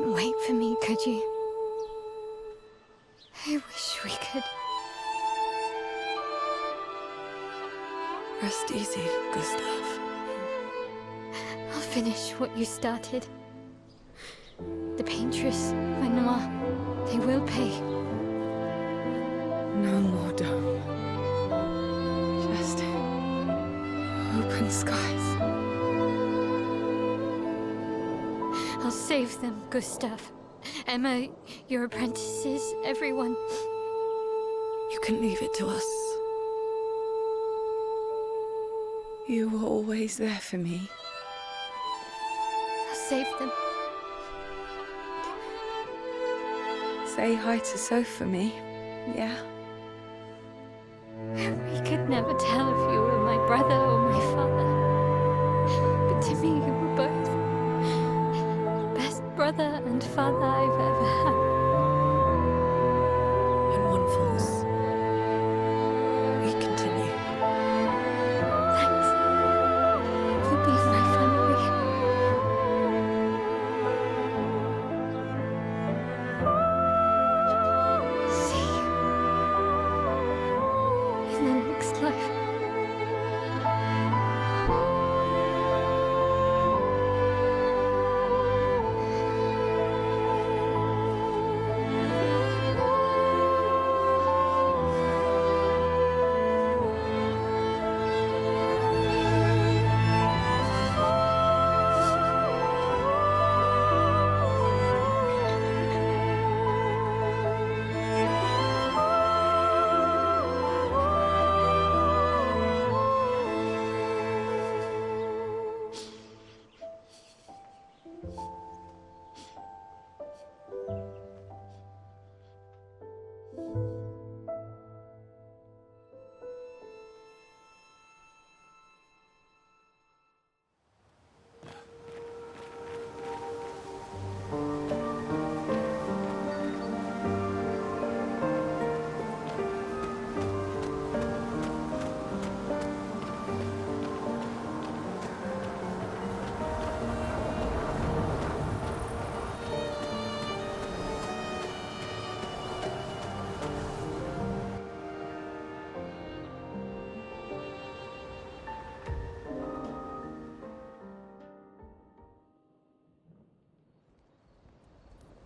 couldn't wait for me, could you? I wish we could. Rest easy, Gustav. I'll finish what you started. The paintress, Benoit, they will pay. No more dome. Just open skies. I'll save them, Gustav. Emma, your apprentices, everyone. You can leave it to us. You were always there for me. I'll save them. Say hi to Soph for me, yeah? We could never tell if you were my brother or my father. But to me, you were both. Best brother and father I've ever had. When one falls, we continue. Thanks for being my family. See you in the next life.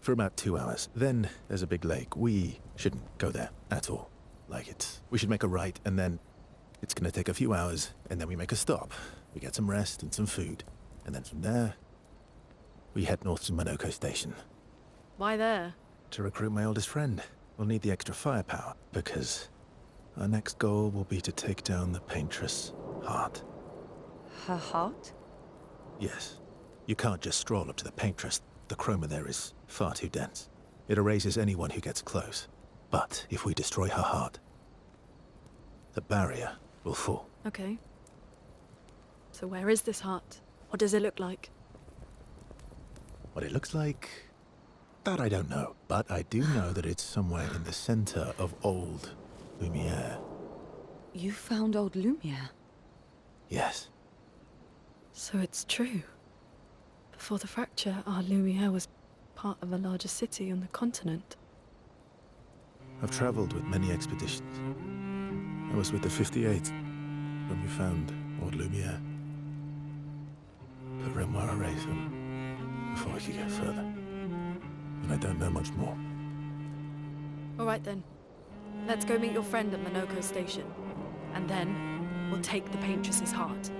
For about 2 hours. Then there's a big lake. We shouldn't go there at all. We should make a right, and then it's gonna take a few hours, and then we make a stop. We get some rest and some food. And then from there, we head north to Monoko Station. Why there? To recruit my oldest friend. We'll need the extra firepower, because our next goal will be to take down the Paintress' heart. Her heart? Yes. You can't just stroll up to the Paintress. The chroma there is far too dense. It erases anyone who gets close. But if we destroy her heart, the barrier will fall. Okay. So where is this heart? What does it look like? What it looks like, that I don't know. But I do know that it's somewhere in the center of old Lumiere. You found old Lumiere? Yes. So it's true. Before the fracture, our Lumiere was part of a larger city on the continent. I've traveled with many expeditions. I was with the 58th when we found old Lumiere. But Renoir erased them before we could get further. And I don't know much more. All right then. Let's go meet your friend at Monoko Station. And then, we'll take the Paintress's heart.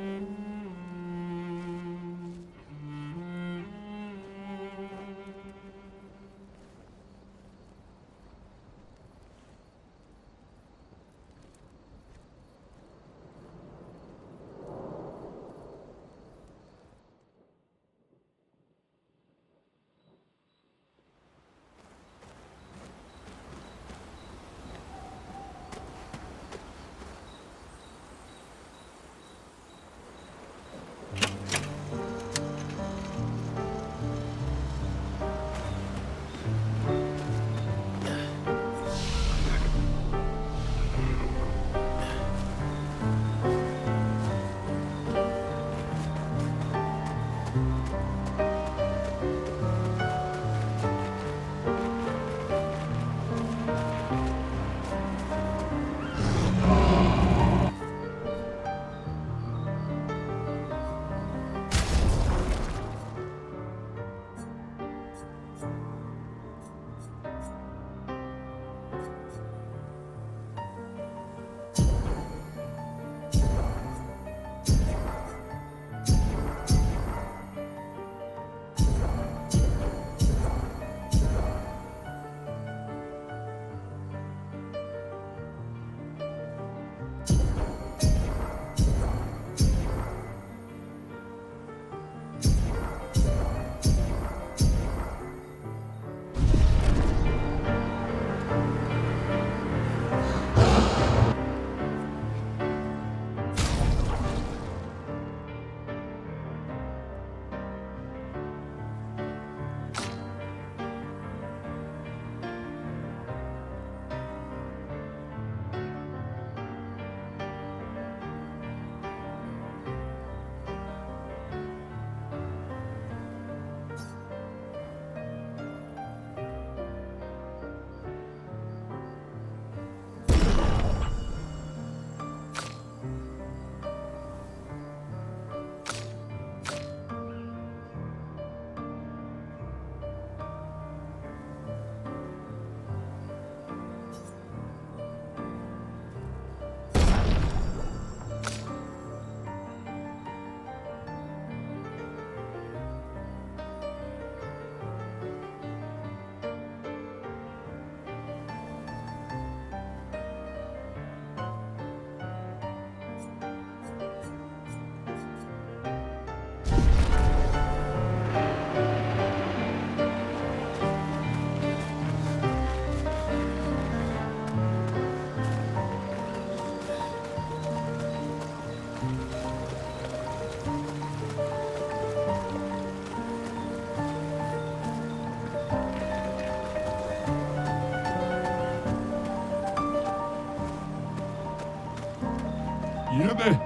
Yine.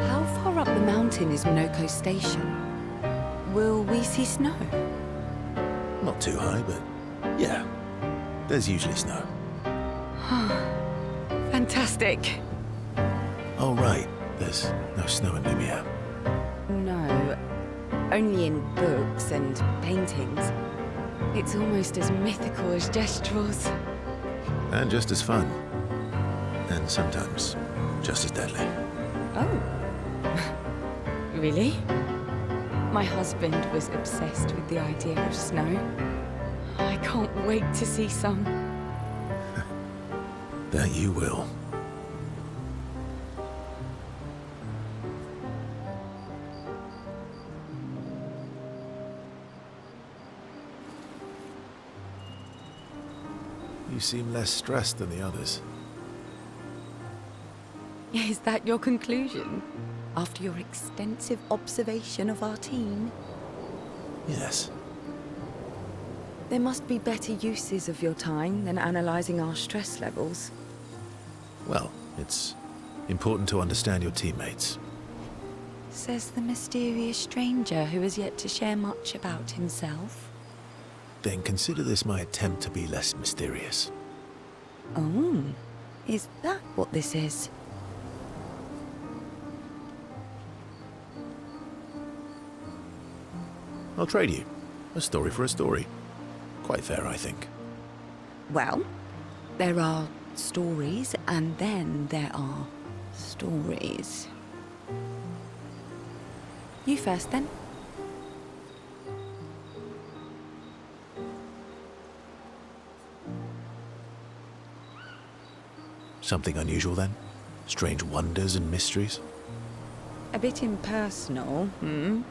How far up the mountain is Minoko Station? Will we see snow? Not too high, but yeah. There's usually snow. Fantastic. Oh, right. There's no snow in Lumiere. No, only in books and paintings. It's almost as mythical as Gestrels. And just as fun. And sometimes just as deadly. Oh. Really? My husband was obsessed with the idea of snow. I can't wait to see some. That you will. You seem less stressed than the others. Is that your conclusion? After your extensive observation of our team? Yes. There must be better uses of your time than analysing our stress levels. Well, it's important to understand your teammates. Says the mysterious stranger who has yet to share much about himself. Then consider this my attempt to be less mysterious. Oh, is that what this is? I'll trade you. A story for a story. Quite fair, I think. Well, there are stories, and then there are stories. You first, then. Something unusual, then? Strange wonders and mysteries? A bit impersonal, hmm?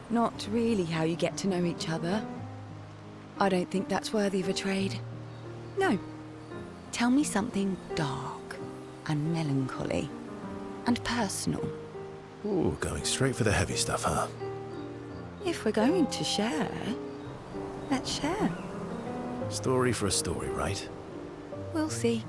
Not really how you get to know each other. I don't think that's worthy of a trade. No. Tell me something dark and melancholy and personal. Ooh, going straight for the heavy stuff, huh? If we're going to share, let's share. Story for a story, right? We'll see.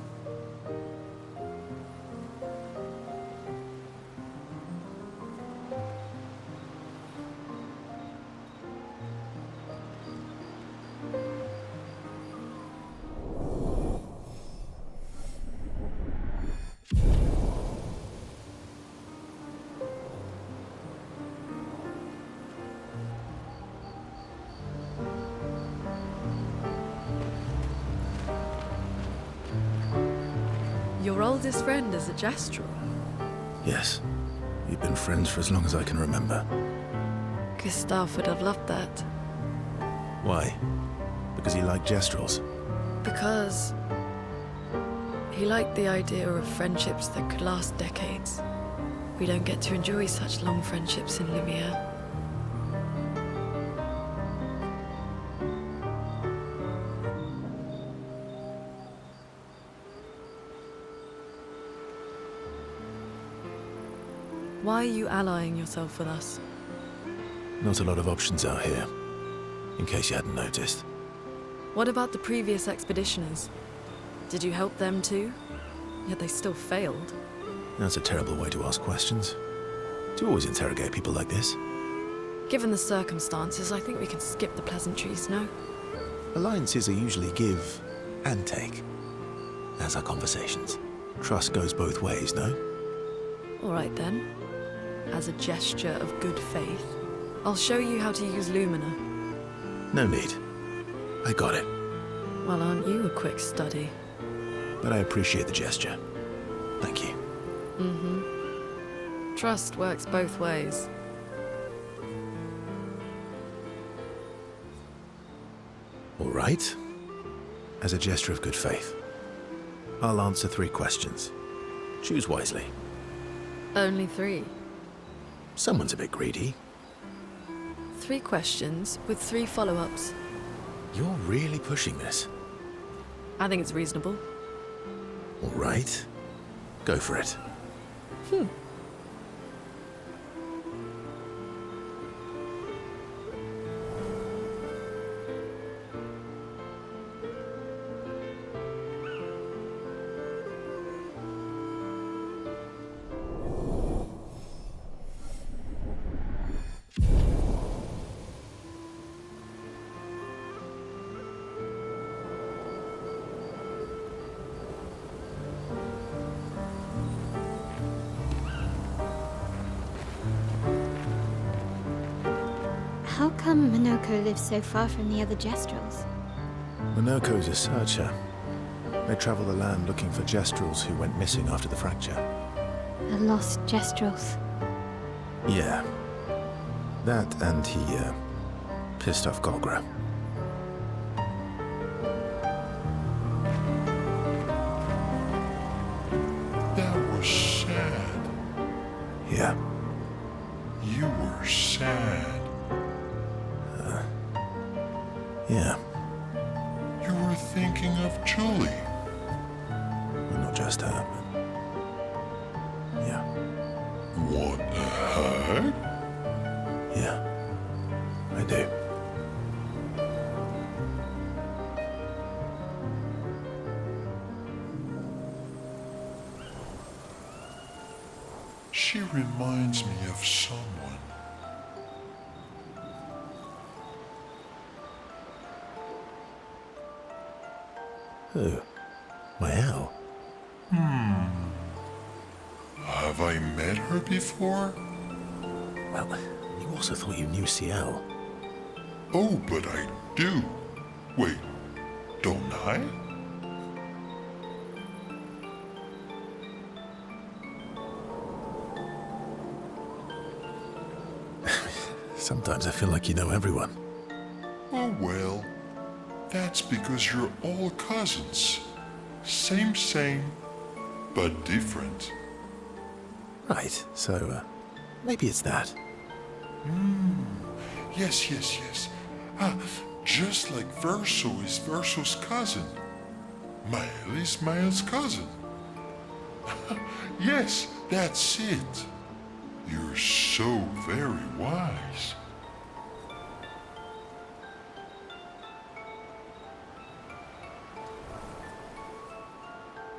Your oldest friend is a Gestrel. Yes. We've been friends for as long as I can remember. Gustav would have loved that. Why? Because he liked Gestrels? Because he liked the idea of friendships that could last decades. We don't get to enjoy such long friendships in Lumiere. Why are you allying yourself with us? Not a lot of options out here, in case you hadn't noticed. What about the previous expeditioners? Did you help them too? Yet they still failed. That's a terrible way to ask questions. Do you always interrogate people like this? Given the circumstances, I think we can skip the pleasantries, no? Alliances are usually give and take, as are conversations. Trust goes both ways, no? All right then. As a gesture of good faith, I'll show you how to use Lumina. No need. I got it. Well, aren't you a quick study? But I appreciate the gesture. Thank you. Mm-hmm. Trust works both ways. All right. As a gesture of good faith, I'll answer 3 questions. Choose wisely. Only 3. Someone's a bit greedy. 3 questions with 3 follow-ups. You're really pushing this. I think it's reasonable. All right. Go for it. How come Minoko lives so far from the other Jestrels? Monoko's a searcher. They travel the land looking for Jestrels who went missing after the fracture. The lost Jestrels. Yeah. That and he, pissed off Gogra. That was sad. Yeah. You were sad. Yeah. You were thinking of Julie. Well, not just her, but... Yeah. Want a hug? Yeah. I do. She reminds me of someone. Who? Mael? Have I met her before? Well, you also thought you knew Ciel. Oh, but I do. Wait, don't I? Sometimes I feel like you know everyone. Oh well, that's because you're all cousins. Same, but different. Right, so, maybe it's that. Yes. Ah, just like Verso is Verso's cousin. Mael is Mael's cousin. Yes, that's it. You're so very wise.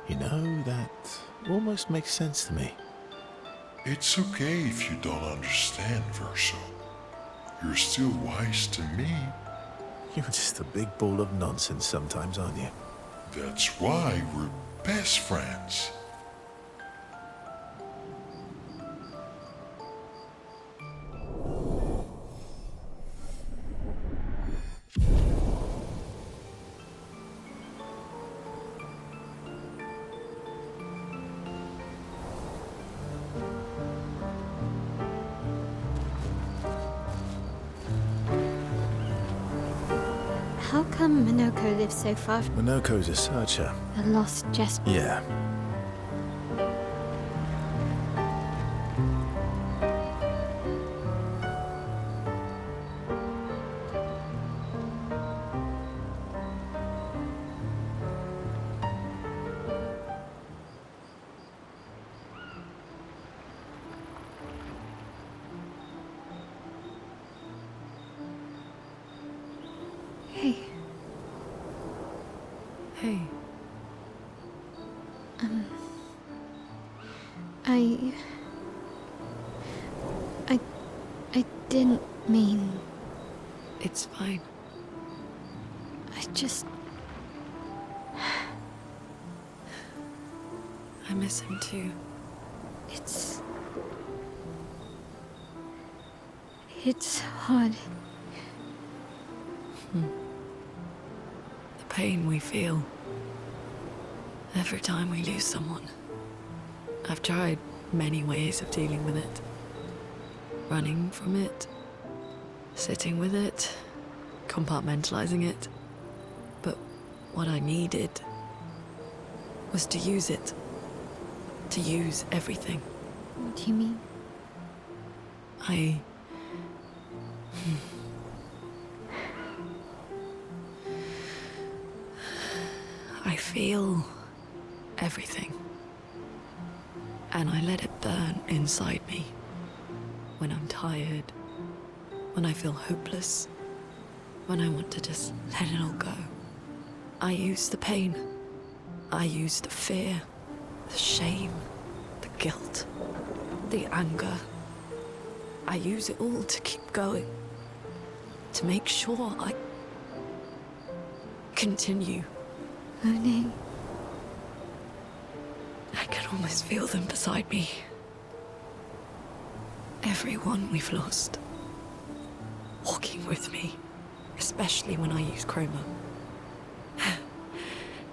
You know, that almost makes sense to me. It's okay if you don't understand, Verso. You're still wise to me. You're just a big ball of nonsense sometimes, aren't you? That's why we're best friends. How come Minoko lives so far from Monoko's a searcher. the lost Jestrels? Yeah. Hey, Hey, I didn't mean. it's fine. I just. I miss him too. It's. It's hard. The pain we feel every time we lose someone. I've tried many ways of dealing with it. Running from it, sitting with it, compartmentalizing it. But what I needed was to use it. To use everything. What do you mean? I feel everything. And I let it burn inside me. When I'm tired, when I feel hopeless, when I want to just let it all go. I use the pain. I use the fear, the shame, the guilt, the anger. I use it all to keep going. To make sure I continue. Monet. I can almost feel them beside me. Everyone we've lost. Walking with me. Especially when I use chroma.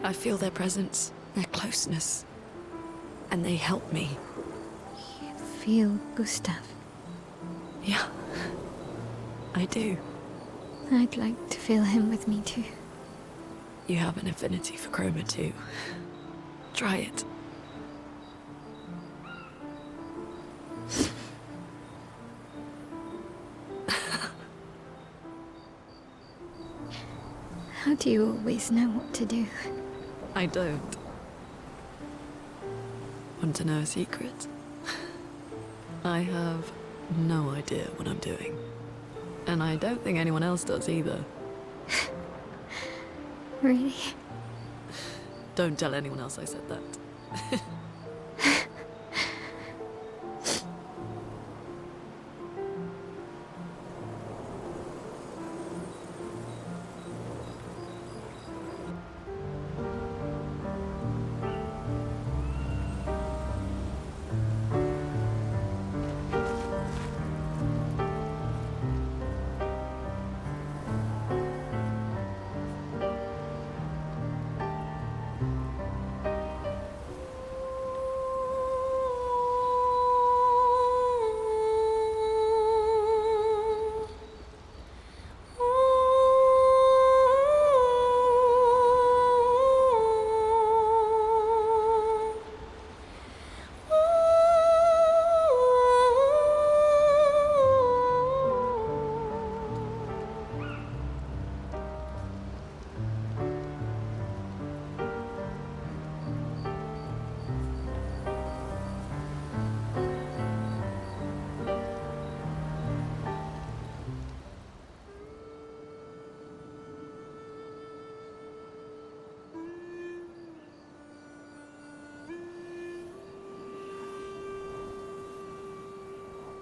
I feel their presence, their closeness. And they help me. You feel Gustav. Yeah. I do. I'd like to feel him with me too. You have an affinity for chroma too. Try it. How do you always know what to do? I don't. Want to know a secret? I have no idea what I'm doing. And I don't think anyone else does either. Really? Don't tell anyone else I said that.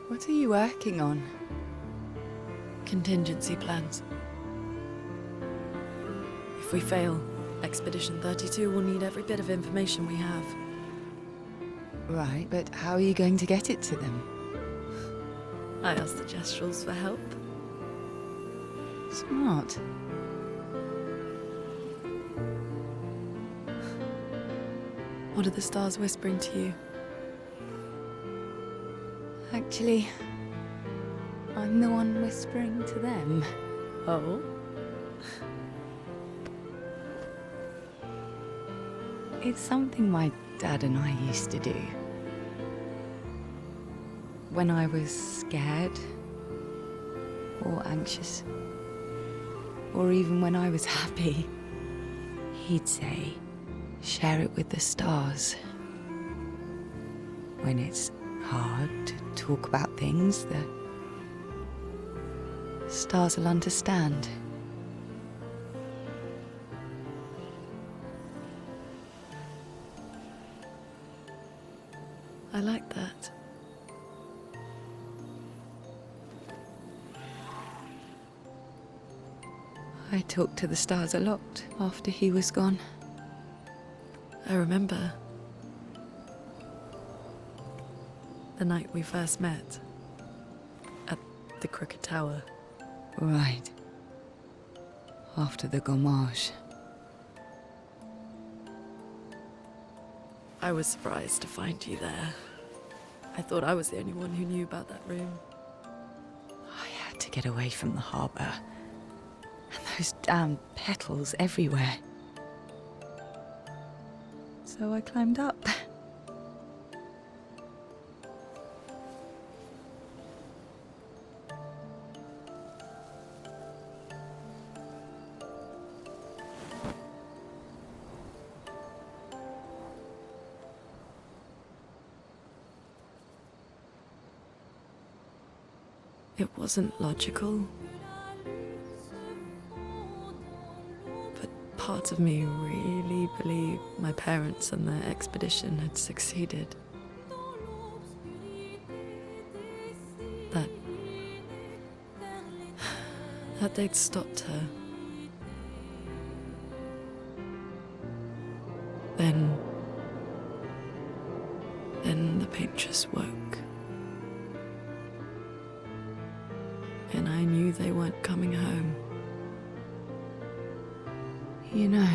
What are you working on? Contingency plans. If we fail, Expedition 32 will need every bit of information we have. Right, but how are you going to get it to them? I asked the Gestrals for help. Smart. What are the stars whispering to you? Actually, I'm the one whispering to them. Oh? It's something my dad and I used to do. When I was scared, or anxious, or even when I was happy, he'd say, share it with the stars. When it's hard to talk about things, the stars will understand. I like that. I talked to the stars a lot after he was gone. I remember the night we first met at the Crooked Tower. Right. After the gommage. I was surprised to find you there. I thought I was the only one who knew about that room. I had to get away from the harbour. And those damn petals everywhere. So I climbed up. It wasn't logical. But part of me really believed my parents and their expedition had succeeded. That they'd stopped her. Then the paintress woke. And I knew they weren't coming home. You know,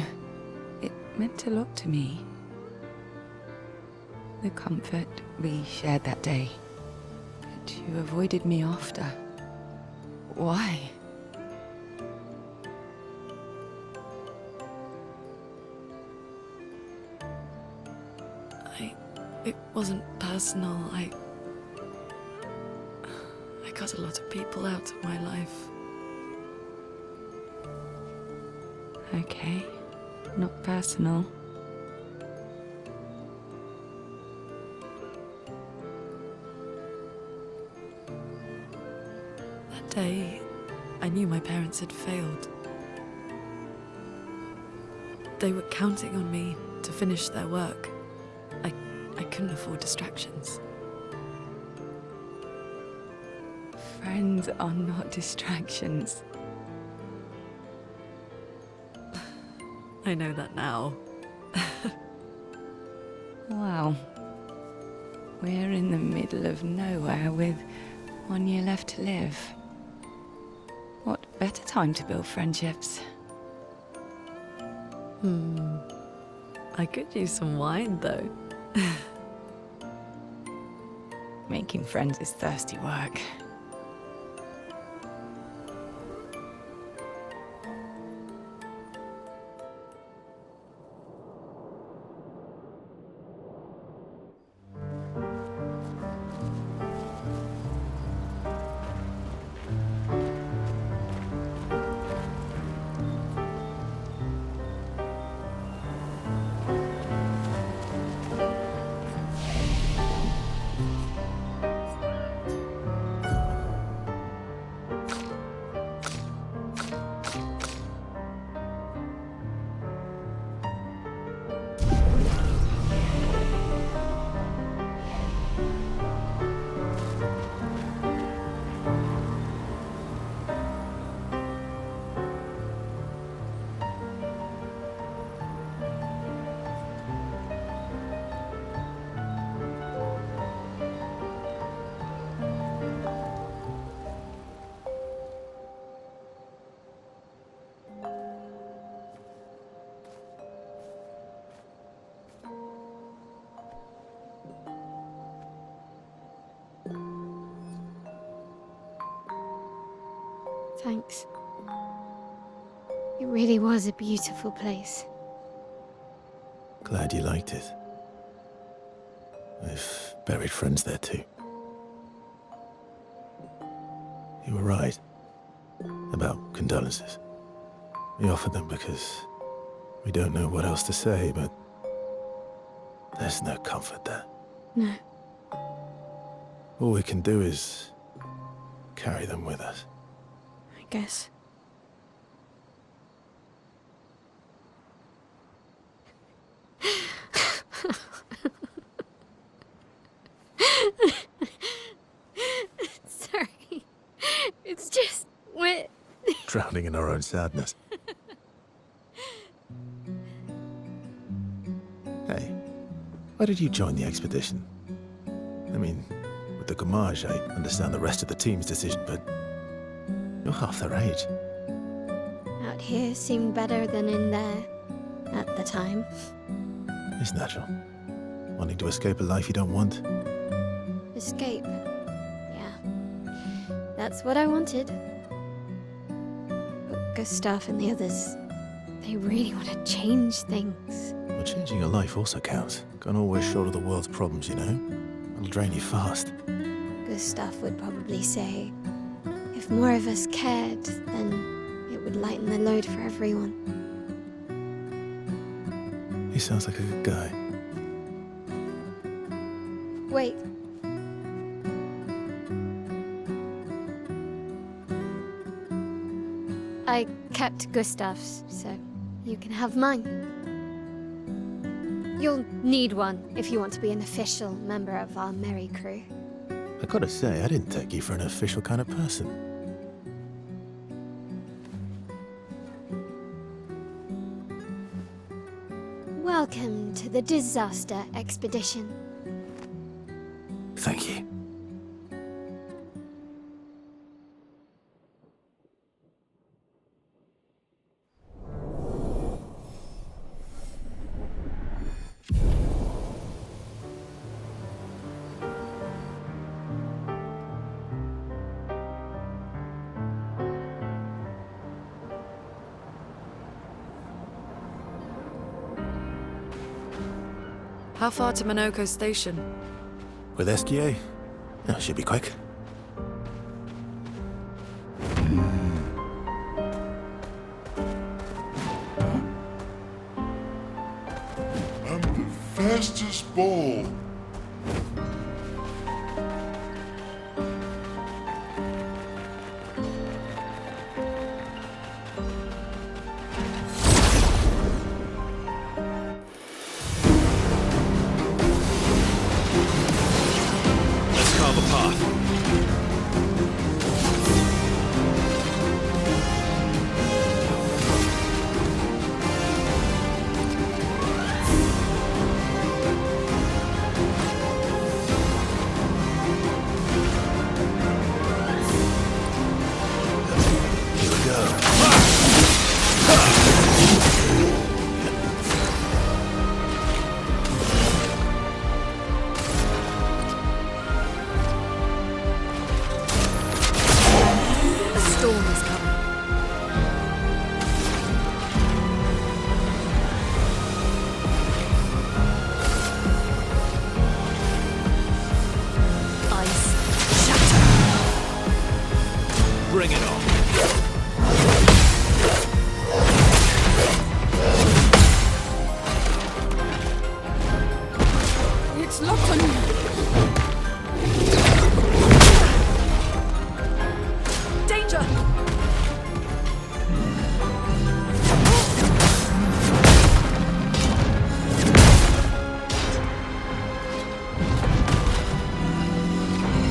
it meant a lot to me. The comfort we shared that day. But you avoided me after. Why? It wasn't personal. I cut a lot of people out of my life. Okay, not personal. That day, I knew my parents had failed. They were counting on me to finish their work. I couldn't afford distractions. Friends are not distractions. I know that now. Wow. We're in the middle of nowhere with 1 year left to live. What better time to build friendships? I could use some wine, though. Making friends is thirsty work. Thanks. It really was a beautiful place. Glad you liked it. I've buried friends there too. You were right about condolences. We offered them because we don't know what else to say, but there's no comfort there. No. All we can do is carry them with us. I guess. Sorry. It's just we're Drowning in our own sadness. Hey, why did you join the expedition? I mean, with the Gommage, I understand the rest of the team's decision, but you're half their age. out here seemed better than in there at the time. It's natural. Wanting to escape a life you don't want. Escape. Yeah. That's what I wanted. But Gustav and the others, they really want to change things. Well, changing your life also counts. Can't always shoulder the world's problems, you know? It'll drain you fast. Gustav would probably say, if more of us cared, then it would lighten the load for everyone. He sounds like a good guy. Wait. kept Gustav's, so you can have mine. You'll need one if you want to be an official member of our merry crew. I gotta say, I didn't take you for an official kind of person. Welcome to the disaster expedition. Thank you. How far to Minoko Station? With SGA? Oh, should be quick. I'm the fastest ball. Let's carve a path. Here we go. A storm is coming. Ice shatter. Bring it on. It's locked on you. Danger!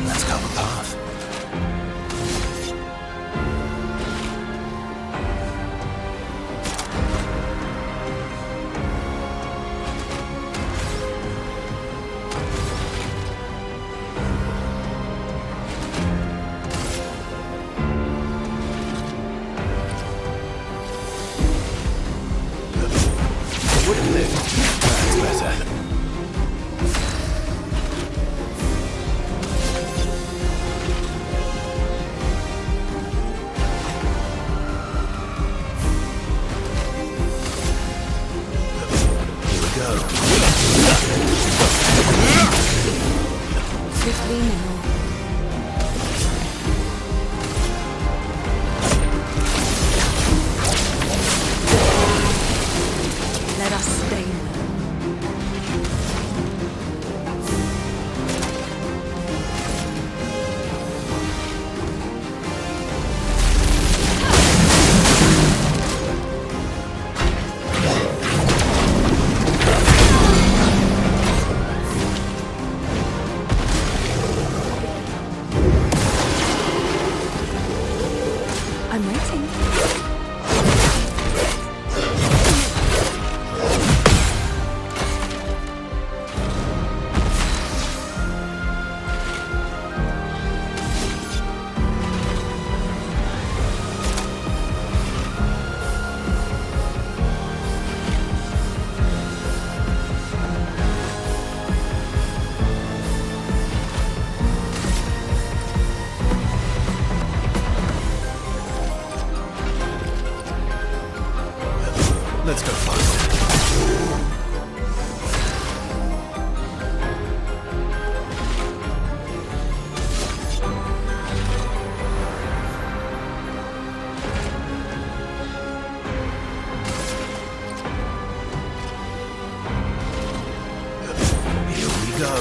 Let's carve a path. Wouldn't live. That's better. Here we go. 15 now. Let us stay there. I'm waiting. Let's go find it. Here we go.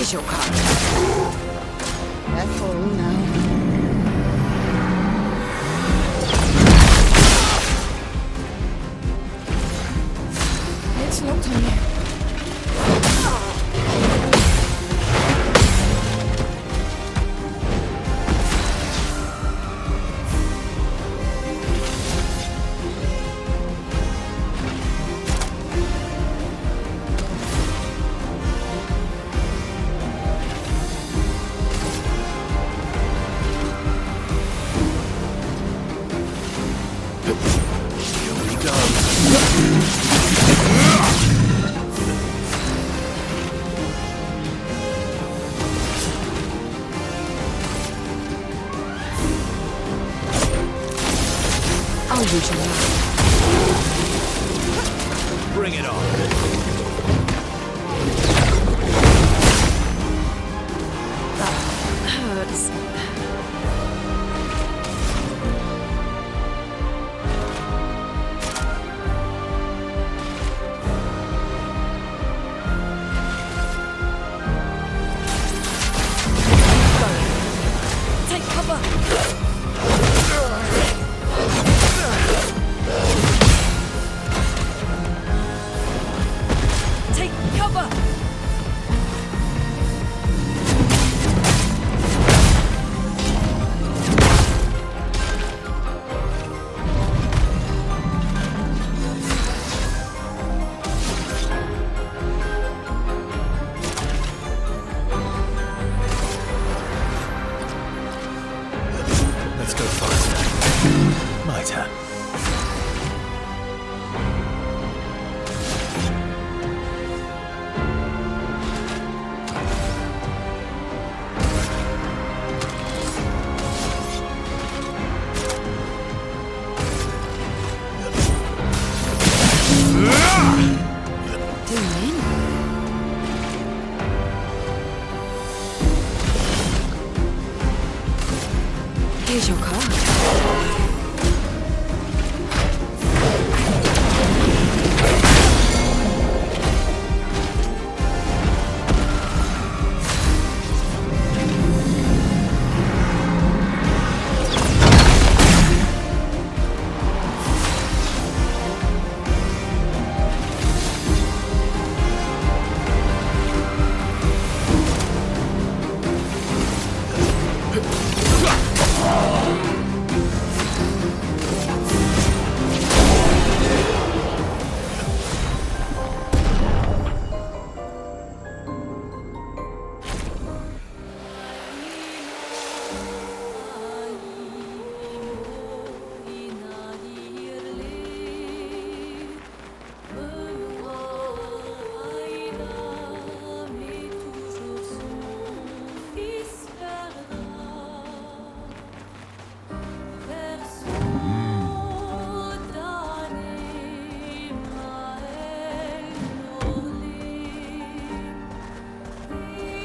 Here's your card. Careful now. It's locked on you. I'll use your knife. Bring it on. Hurts. Take cover. Take cover! Let's go faster. My turn. Doing? Here's your card.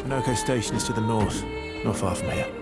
Noco Station is to the north, not far from here.